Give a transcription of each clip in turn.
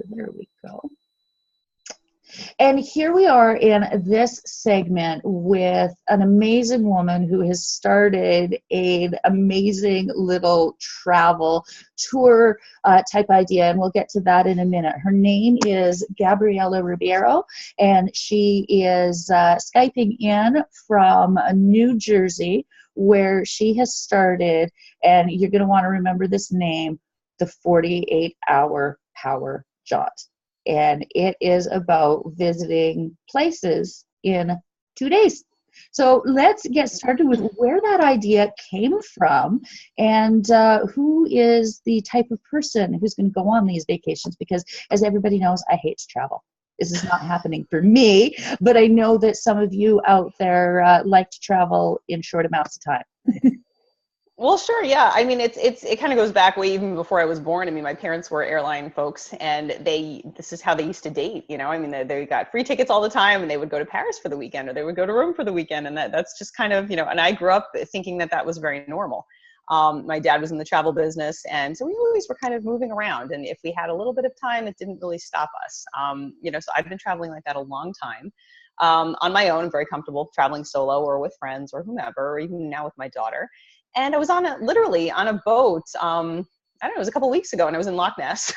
There we go. And here we are in this segment with an amazing woman who has started an amazing little travel tour type idea, and we'll get to that in a minute. Her name is Gabriella Rebeiro, and she is Skyping in from New Jersey, where she has started, and you're going to want to remember this name, the 48-hour power jaunt. And it is about visiting places in 2 days. So let's get started with where that idea came from and who is the type of person who's going to go on these vacations, because as everybody knows, I hate to travel. This is not happening for me, but I know that some of you out there like to travel in short amounts of time. Well, sure. Yeah. I mean, it kind of goes back way even before I was born. I mean, my parents were airline folks, and this is how they used to date. You know, I mean, they got free tickets all the time, and they would go to Paris for the weekend, or they would go to Rome for the weekend. And that's just kind of, you know, and I grew up thinking that was very normal. My dad was in the travel business, and so we always were kind of moving around. And if we had a little bit of time, it didn't really stop us. You know, so I've been traveling like that a long time. On my own, I'm very comfortable traveling solo or with friends or whomever, or even now with my daughter. And I was literally on a boat, I don't know, it was a couple of weeks ago, and I was in Loch Ness.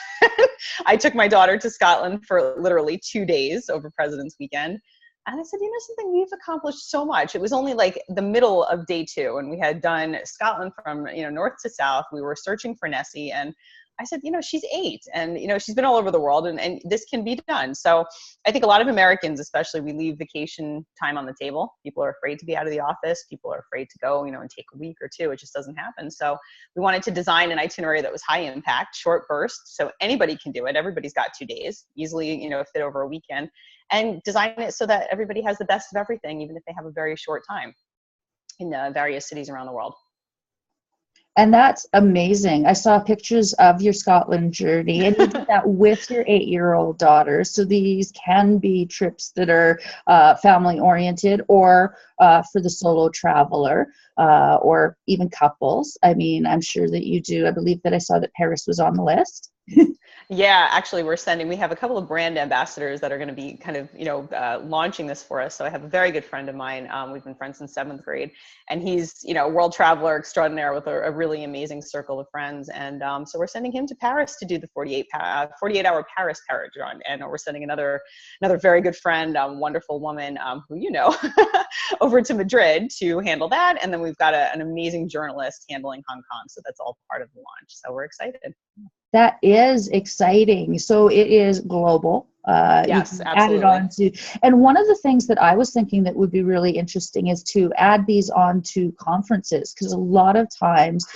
I took my daughter to Scotland for literally 2 days over President's Weekend. And I said, you know something, we've accomplished so much. It was only like the middle of day 2, and we had done Scotland from, you know, north to south. We were searching for Nessie, and I said, you know, she's 8, and, you know, she's been all over the world, and this can be done. So I think a lot of Americans, especially, we leave vacation time on the table. People are afraid to be out of the office. People are afraid to go, you know, and take a week or 2. It just doesn't happen. So we wanted to design an itinerary that was high impact, short bursts, so anybody can do it. Everybody's got 2 days, easily, you know, fit over a weekend, and design it so that everybody has the best of everything, even if they have a very short time in various cities around the world. And that's amazing. I saw pictures of your Scotland journey, and you did that with your 8-year-old daughter. So these can be trips that are family oriented, or for the solo traveler, or even couples. I mean, I'm sure that you do. I believe that I saw that Paris was on the list. Yeah, actually, we have a couple of brand ambassadors that are going to be kind of, you know, launching this for us. So I have a very good friend of mine. We've been friends since 7th grade, and he's, you know, a world traveler extraordinaire with a really amazing circle of friends. And so we're sending him to Paris to do the 48-hour Paris Paragon. And we're sending another very good friend, wonderful woman who you know, over to Madrid to handle that. And then we've got an amazing journalist handling Hong Kong. So that's all part of the launch. So we're excited. That is exciting. So it is global. Yes, absolutely. Add it on to, and one of the things that I was thinking that would be really interesting is to add these on to conferences, because a lot of times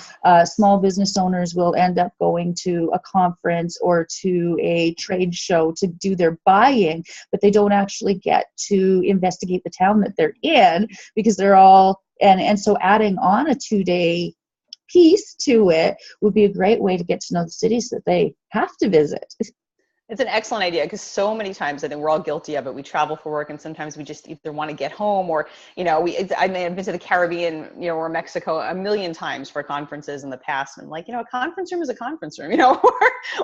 small business owners will end up going to a conference or to a trade show to do their buying, but they don't actually get to investigate the town that they're in, because they're all, and so adding on a 2-day piece to it would be a great way to get to know the cities that they have to visit. It's an excellent idea, because so many times I think we're all guilty of it. We travel for work, and sometimes we just either want to get home, or, you know, I may have been to the Caribbean, you know, or Mexico a million times for conferences in the past. And like, you know, a conference room is a conference room, you know,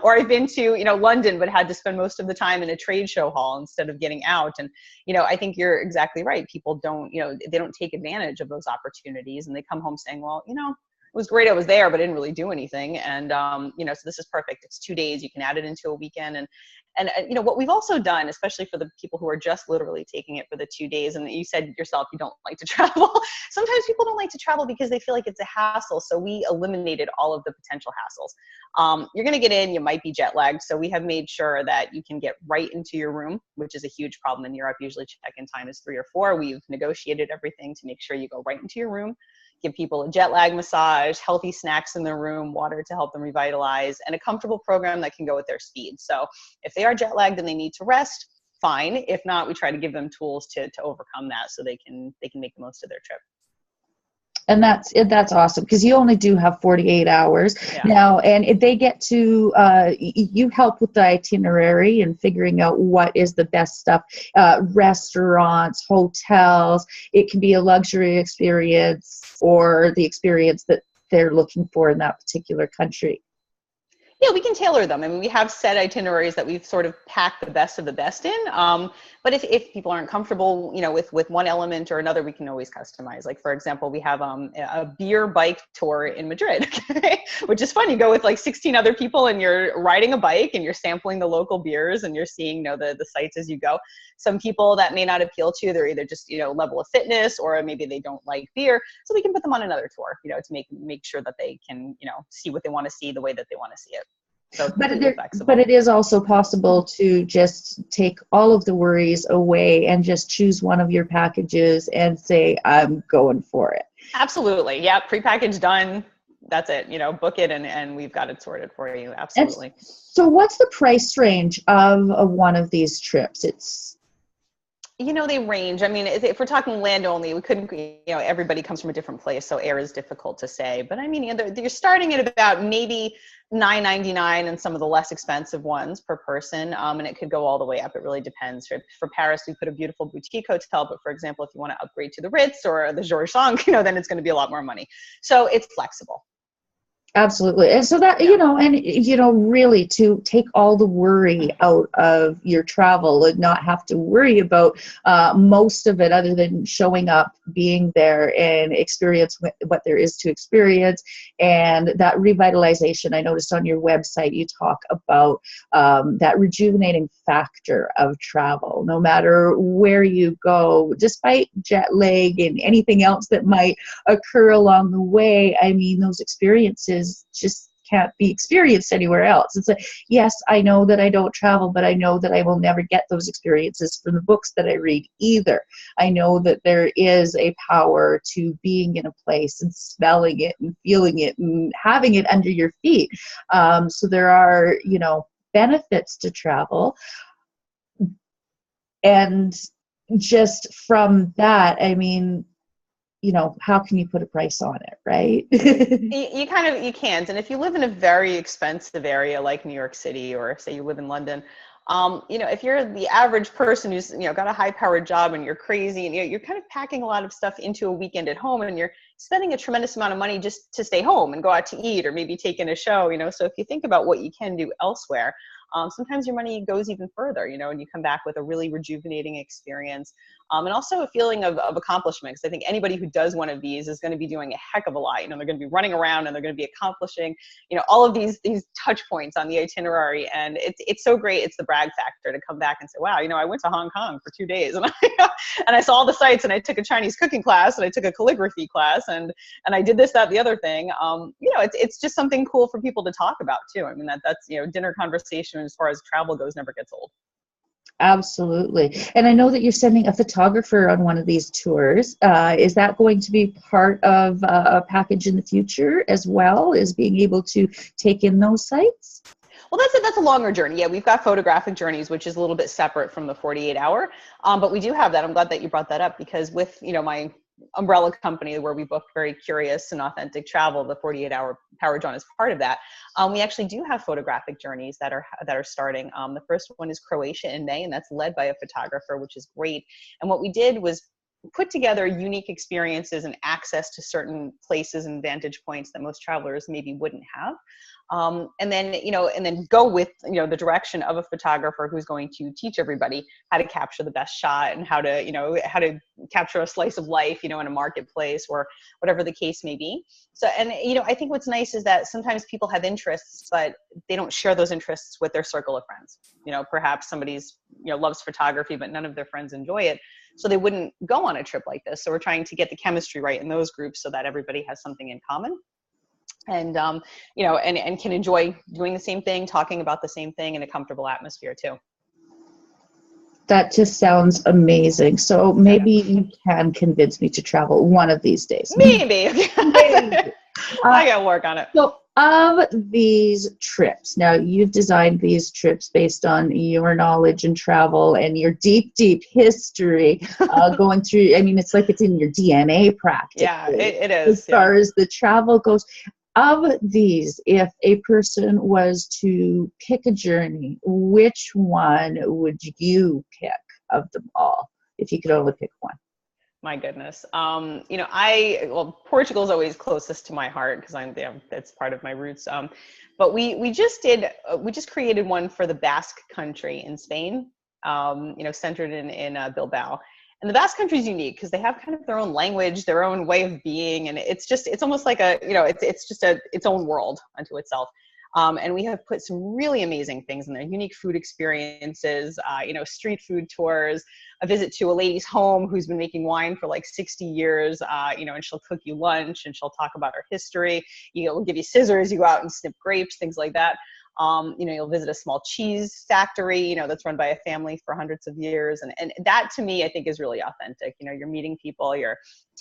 or I've been to, you know, London, but had to spend most of the time in a trade show hall instead of getting out. And, you know, I think you're exactly right. People don't, you know, they don't take advantage of those opportunities, and they come home saying, well, you know, it was great, I was there, but I didn't really do anything. And, you know, so this is perfect. It's 2 days. You can add it into a weekend. And you know, what we've also done, especially for the people who are just literally taking it for the 2 days, and you said yourself, you don't like to travel. Sometimes people don't like to travel because they feel like it's a hassle. So we eliminated all of the potential hassles. You're going to get in, you might be jet lagged. So we have made sure that you can get right into your room, which is a huge problem in Europe. Usually check-in time is 3 or 4. We've negotiated everything to make sure you go right into your room. Give people a jet lag massage, healthy snacks in their room, water to help them revitalize, and a comfortable program that can go at their speed. So if they are jet lagged and they need to rest, fine. If not, we try to give them tools to overcome that, so they can make the most of their trip. And that's awesome, because you only do have 48 hours now, and if they get to, you help with the itinerary and figuring out what is the best stuff, restaurants, hotels. It can be a luxury experience or the experience that they're looking for in that particular country. Yeah, we can tailor them. I mean, we have set itineraries that we've sort of packed the best of the best in. But if people aren't comfortable, with one element or another, we can always customize. Like, for example, we have a beer bike tour in Madrid, okay? Which is fun. You go with like 16 other people and you're riding a bike and you're sampling the local beers and you're seeing, the sights as you go. Some people that may not appeal to, they're either just, level of fitness, or maybe they don't like beer. So we can put them on another tour, to make sure that they can, see what they want to see the way that they want to see it. So it's completely flexible. But it is also possible to just take all of the worries away and just choose one of your packages and say, I'm going for it. Absolutely. Yeah. Prepackaged, done. That's it. Book it and we've got it sorted for you. Absolutely. And so what's the price range of one of these trips? They range. I mean, if we're talking land only, we couldn't, everybody comes from a different place, so air is difficult to say. But I mean, you're starting at about maybe $9.99 and some of the less expensive ones per person. And it could go all the way up. It really depends. For Paris, we put a beautiful boutique hotel. But for example, if you want to upgrade to the Ritz or the Georges Cinq, then it's going to be a lot more money. So it's flexible. Absolutely. And so that, really to take all the worry out of your travel and not have to worry about most of it other than showing up, being there and experience what there is to experience. And that revitalization, I noticed on your website, you talk about that rejuvenating factor of travel, no matter where you go, despite jet lag and anything else that might occur along the way. I mean, those experiences just can't be experienced anywhere else. It's like, yes, I know that I don't travel, but I know that I will never get those experiences from the books that I read either. I know that there is a power to being in a place and smelling it and feeling it and having it under your feet. So there are, benefits to travel. And just from that, I mean, how can you put a price on it, right? You can't. And if you live in a very expensive area like New York City, or say you live in London, if you're the average person who's, got a high-powered job and you're crazy and you're kind of packing a lot of stuff into a weekend at home and you're spending a tremendous amount of money just to stay home and go out to eat or maybe take in a show, so if you think about what you can do elsewhere, sometimes your money goes even further, and you come back with a really rejuvenating experience. And also a feeling of accomplishment, because I think anybody who does one of these is going to be doing a heck of a lot. They're going to be running around and they're going to be accomplishing, all of these touch points on the itinerary. And it's so great. It's the brag factor to come back and say, wow, I went to Hong Kong for 2 days and I saw all the sights and I took a Chinese cooking class and I took a calligraphy class and I did this, that, the other thing. It's just something cool for people to talk about too. I mean, that's, dinner conversation as far as travel goes never gets old. Absolutely. And I know that you're sending a photographer on one of these tours. Is that going to be part of a package in the future as well, as being able to take in those sites? Well, that's a longer journey. Yeah, we've got photographic journeys, which is a little bit separate from the 48-hour. But we do have that. I'm glad that you brought that up, because with, my umbrella company where we book very curious and authentic travel, the 48-hour Power John is part of that. We actually do have photographic journeys that are starting. The first one is Croatia in May, and that's led by a photographer, which is great. And what we did was put together unique experiences and access to certain places and vantage points that most travelers maybe wouldn't have. And then go with, the direction of a photographer who's going to teach everybody how to capture the best shot and how to capture a slice of life, in a marketplace or whatever the case may be. So, and, I think what's nice is that sometimes people have interests, but they don't share those interests with their circle of friends. Perhaps somebody's, loves photography, but none of their friends enjoy it. So they wouldn't go on a trip like this. So we're trying to get the chemistry right in those groups so that everybody has something in common. And, and can enjoy doing the same thing, talking about the same thing in a comfortable atmosphere too. That just sounds amazing. So maybe you can convince me to travel one of these days. Maybe. Maybe. I gotta work on it. So of these trips, now you've designed these trips based on your knowledge and travel and your deep, deep history going through. I mean, it's like it's in your DNA practically. Yeah, it is. As far as the travel goes. Of these, if a person was to pick a journey, which one would you pick of them all, if you could only pick one? My goodness. Portugal is always closest to my heart because that's part of my roots. But we just created one for the Basque country in Spain, centered in Bilbao. And the Basque country is unique because they have kind of their own language, their own way of being. And it's almost like it's just its own world unto itself. And we have put some really amazing things in there, unique food experiences, street food tours, a visit to a lady's home who's been making wine for like 60 years, and she'll cook you lunch and she'll talk about her history. We'll give you scissors, you go out and snip grapes, things like that. You'll visit a small cheese factory, that's run by a family for hundreds of years. And that to me, I think is really authentic. You're meeting people, you're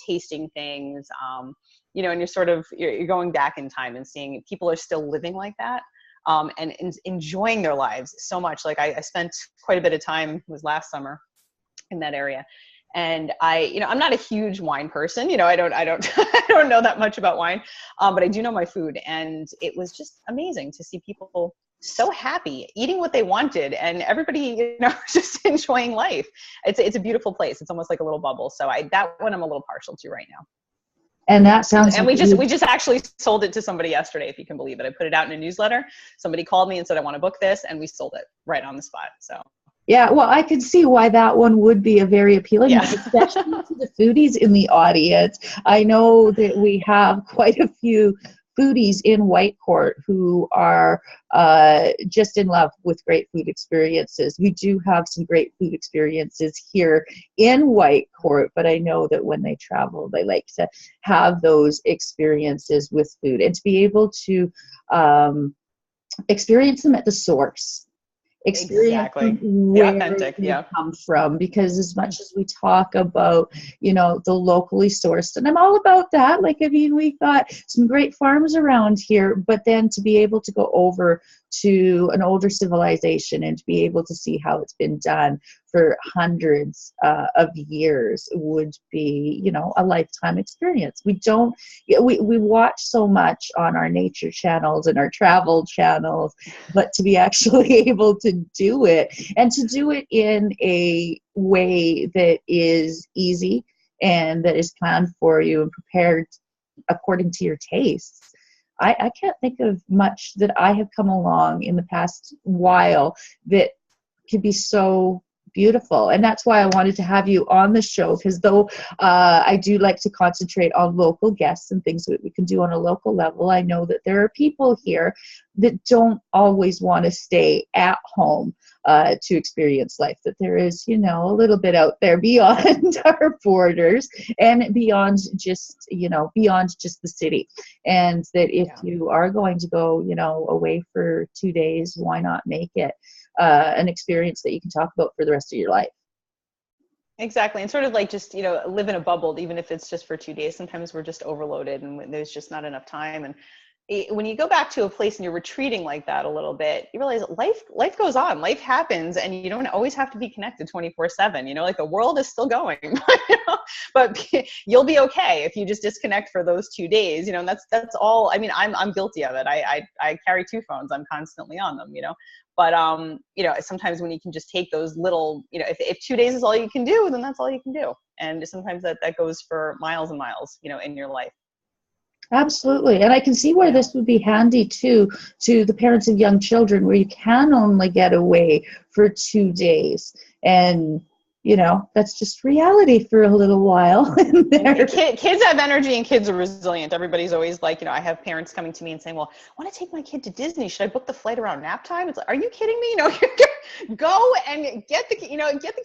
tasting things, and you're going back in time and seeing people are still living like that. And enjoying their lives so much. Like I spent quite a bit of time, it was last summer, in that area. And I'm not a huge wine person, I don't I don't know that much about wine, but I do know my food. And it was just amazing to see people so happy eating what they wanted and everybody, just enjoying life. It's a beautiful place. It's almost like a little bubble. So that one I'm a little partial to right now. And that sounds. And we just actually sold it to somebody yesterday, if you can believe it. I put it out in a newsletter. Somebody called me and said, I want to book this, and we sold it right on the spot. So. Yeah, well, I can see why that one would be a very appealing one, especially to the foodies in the audience. I know that we have quite a few foodies in Whitecourt who are just in love with great food experiences. We do have some great food experiences here in Whitecourt, but I know that when they travel, they like to have those experiences with food and to be able to experience them at the source. Exactly. Where authentic, they come from, because as much as we talk about, the locally sourced, and I'm all about that. Like, we've got some great farms around here, but then to be able to go over to an older civilization and to be able to see how it's been done for hundreds of years would be, a lifetime experience. We watch so much on our nature channels and our travel channels, but to be actually able to do it and to do it in a way that is easy and that is planned for you and prepared according to your tastes. I can't think of much that I have come along in the past while that could be so beautiful. And that's why I wanted to have you on the show, because though I do like to concentrate on local guests and things that we can do on a local level, I know that there are people here that don't always want to stay at home to experience life, that there is, a little bit out there beyond our borders and beyond just the city. And that if you are going to go, away for 2 days, why not make it an experience that you can talk about for the rest of your life? Exactly. And sort of like just, live in a bubble, even if it's just for 2 days. Sometimes we're just overloaded and there's just not enough time. And when you go back to a place and you're retreating like that a little bit, you realize life goes on, life happens, and you don't always have to be connected 24/7. Like the world is still going, but you'll be okay if you just disconnect for those 2 days. And that's all. I mean, I'm guilty of it. I carry 2 phones. I'm constantly on them. But sometimes when you can just take those little, if 2 days is all you can do, then that's all you can do. And sometimes that goes for miles and miles, in your life. Absolutely. And I can see where this would be handy too to the parents of young children, where you can only get away for 2 days. And, that's just reality for a little while. Kids have energy and kids are resilient. Everybody's always like, I have parents coming to me and saying, well, I want to take my kid to Disney. Should I book the flight around nap time? It's like, are you kidding me? Go and get the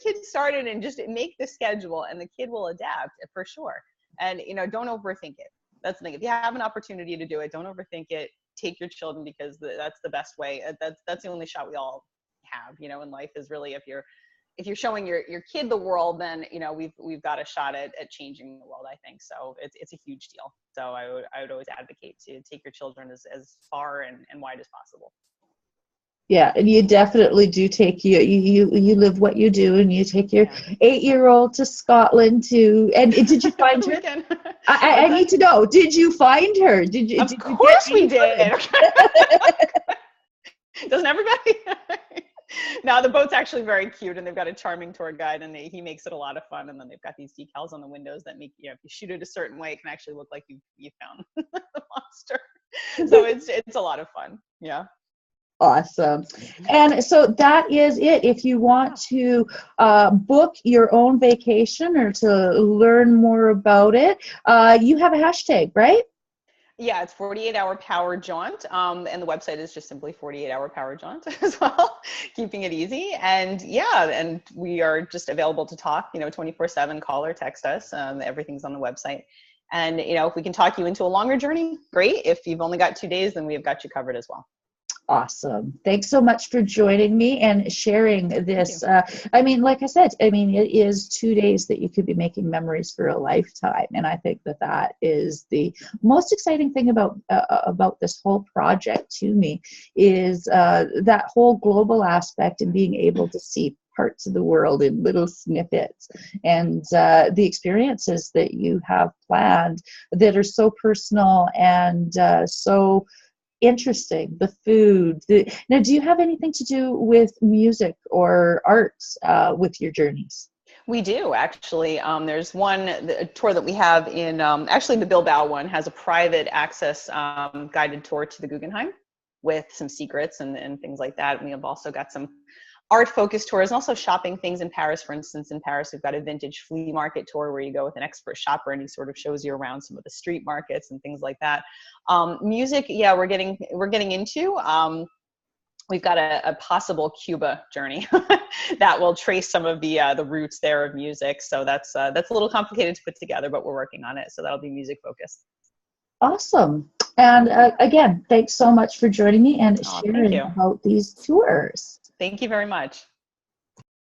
kid started and just make the schedule, and the kid will adapt for sure. And, don't overthink it. That's the thing. If you have an opportunity to do it, don't overthink it. Take your children, because that's the best way. That's the only shot we all have, in life, is really if you're showing your kid the world, then, we've got a shot at changing the world, I think. So it's a huge deal. So I would always advocate to take your children as far and wide as possible. Yeah, and you definitely do take you live what you do, and you take your 8-year-old to Scotland and did you find her? I need to know. Did you find her? Of course we did. Doesn't everybody? Now the boat's actually very cute, and they've got a charming tour guide, and he makes it a lot of fun. And then they've got these decals on the windows that make, if you shoot it a certain way, it can actually look like you found the monster. So it's a lot of fun. Yeah. Awesome. And so that is it. If you want to book your own vacation or to learn more about it, you have a hashtag, right? Yeah, it's 48-hour power jaunt. And the website is just simply 48-hour power jaunt as well, keeping it easy. And yeah, and we are just available to talk, 24/7, call or text us. Everything's on the website. And, if we can talk you into a longer journey, great. If you've only got 2 days, then we have got you covered as well. Awesome. Thanks so much for joining me and sharing this. Like I said, it is 2 days that you could be making memories for a lifetime. And I think that is the most exciting thing about this whole project to me is that whole global aspect and being able to see parts of the world in little snippets, and the experiences that you have planned that are so personal and so interesting. The food. Now, do you have anything to do with music or arts with your journeys? We do, actually. There's a tour that we have in, actually the Bilbao one has a private access guided tour to the Guggenheim with some secrets and things like that. And we have also got some art-focused tours and also shopping things in Paris. For instance, in Paris, we've got a vintage flea market tour where you go with an expert shopper and he sort of shows you around some of the street markets and things like that. Music, yeah, we're getting into. We've got a possible Cuba journey that will trace some of the roots there of music. So that's a little complicated to put together, but we're working on it. So that'll be music focused. Awesome. And again, thanks so much for joining me and sharing Thank you. about these tours. Thank you very much.